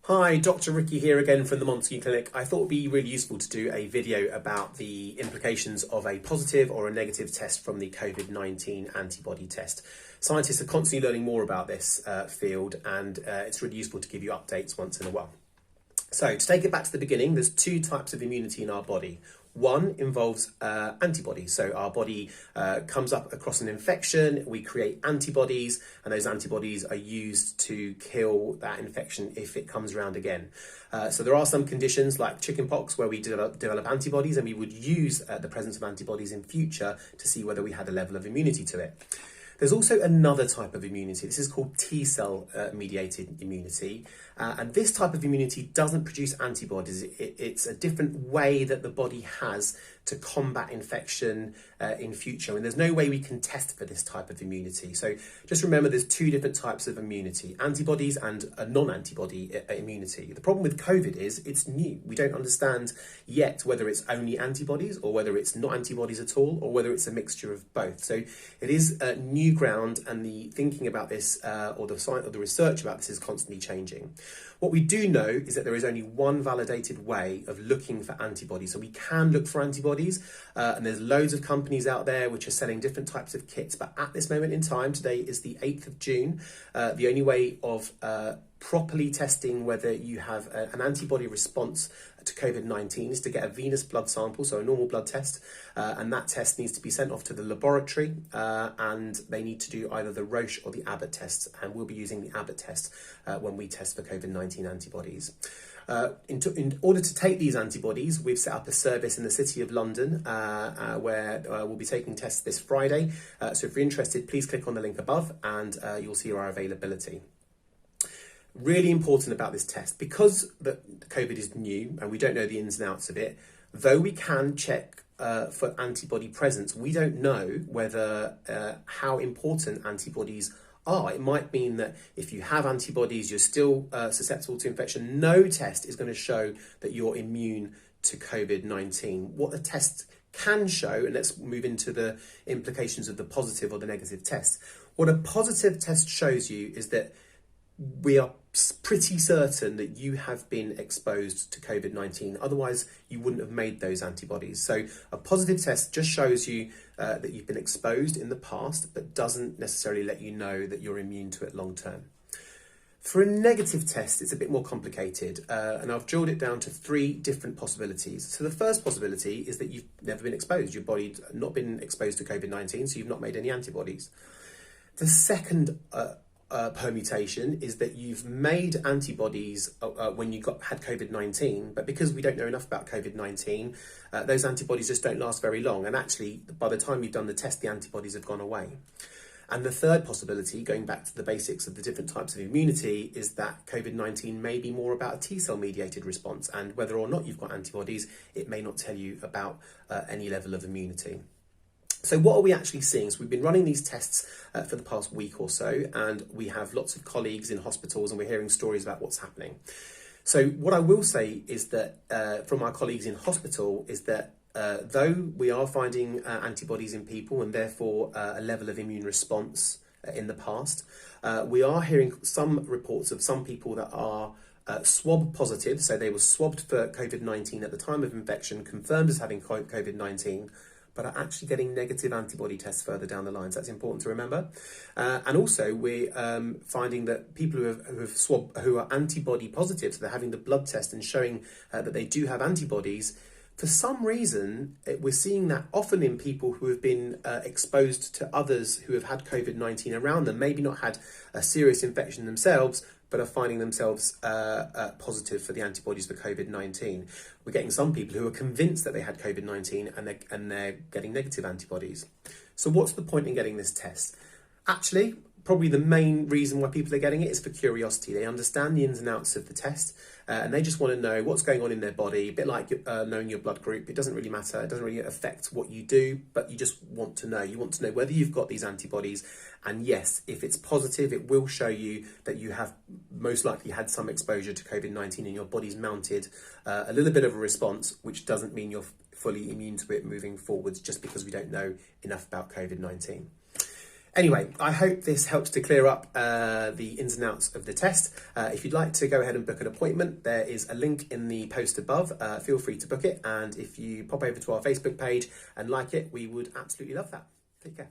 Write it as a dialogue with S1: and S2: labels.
S1: Hi, Dr. Ricky here again from the Montague Clinic. I thought it would be really useful to do a video about the implications of a positive or a negative test from the COVID-19 antibody test. Scientists are constantly learning more about this field, and it's really useful to give you updates once in a while. So to take it back to the beginning, there's two types of immunity in our body. One involves antibodies. So our body comes up across an infection, we create antibodies, and those antibodies are used to kill that infection if it comes around again. So there are some conditions like chickenpox where we develop antibodies, and we would use the presence of antibodies in future to see whether we had a level of immunity to it. There's also another type of immunity. This is called T-cell mediated immunity. And this type of immunity doesn't produce antibodies. It's a different way that the body has to combat infection in future. And there's no way we can test for this type of immunity. So just remember there's two different types of immunity, antibodies and a non-antibody immunity. The problem with COVID is it's new. We don't understand yet whether it's only antibodies or whether it's not antibodies at all, or whether it's a mixture of both. So it is new ground, and the thinking about this or the science or the research about this is constantly changing. What we do know is that there is only one validated way of looking for antibodies. So we can look for antibodies, and there's loads of companies out there which are selling different types of kits. But at this moment in time, today is the 8th of June, the only way of properly testing whether you have an antibody response to COVID-19 is to get a venous blood sample, so a normal blood test, and that test needs to be sent off to the laboratory, and they need to do either the Roche or the Abbott test, and we'll be using the Abbott test when we test for COVID-19 antibodies. In order to take these antibodies, we've set up a service in the City of London where we'll be taking tests this Friday. So if you're interested, please click on the link above and you'll see our availability. Really important about this test, because the COVID is new and we don't know the ins and outs of it, though we can check for antibody presence, we don't know whether how important antibodies are. It might mean that if you have antibodies, you're still susceptible to infection. No test is going to show that you're immune to COVID-19. What the test can show, and let's move into the implications of the positive or the negative test. What a positive test shows you is that we are pretty certain that you have been exposed to COVID-19. Otherwise, you wouldn't have made those antibodies. So a positive test just shows you that you've been exposed in the past, but doesn't necessarily let you know that you're immune to it long term. For a negative test, it's a bit more complicated, and I've drilled it down to three different possibilities. So the first possibility is that you've never been exposed. Your body's not been exposed to COVID-19, so you've not made any antibodies. The second permutation is that you've made antibodies when you had COVID-19, but because we don't know enough about COVID-19, those antibodies just don't last very long, and actually by the time you've done the test, the antibodies have gone away. And the third possibility, going back to the basics of the different types of immunity, is that COVID-19 may be more about a T-cell mediated response, and whether or not you've got antibodies, it may not tell you about any level of immunity. So what are we actually seeing? So we've been running these tests for the past week or so, and we have lots of colleagues in hospitals, and we're hearing stories about what's happening. So what I will say is that from our colleagues in hospital is that though we are finding antibodies in people and therefore a level of immune response in the past, we are hearing some reports of some people that are swab positive, so they were swabbed for COVID-19 at the time of infection, confirmed as having COVID-19, but are actually getting negative antibody tests further down the line. So that's important to remember. And also we're finding that people who are antibody positive, so they're having the blood test and showing that they do have antibodies, for some reason, we're seeing that often in people who have been exposed to others who have had COVID-19 around them, maybe not had a serious infection themselves, but are finding themselves positive for the antibodies for COVID-19. We're getting some people who are convinced that they had COVID-19 and they're getting negative antibodies. So what's the point in getting this test? Actually, probably the main reason why people are getting it is for curiosity. They understand the ins and outs of the test, and they just want to know what's going on in their body, a bit like knowing your blood group. It doesn't really matter. It doesn't really affect what you do, but you just want to know. You want to know whether you've got these antibodies. And yes, if it's positive, it will show you that you have most likely had some exposure to COVID-19 and your body's mounted a little bit of a response, which doesn't mean you're fully immune to it moving forwards, just because we don't know enough about COVID-19. Anyway, I hope this helps to clear up the ins and outs of the test. If you'd like to go ahead and book an appointment, there is a link in the post above. Feel free to book it. And if you pop over to our Facebook page and like it, we would absolutely love that. Take care.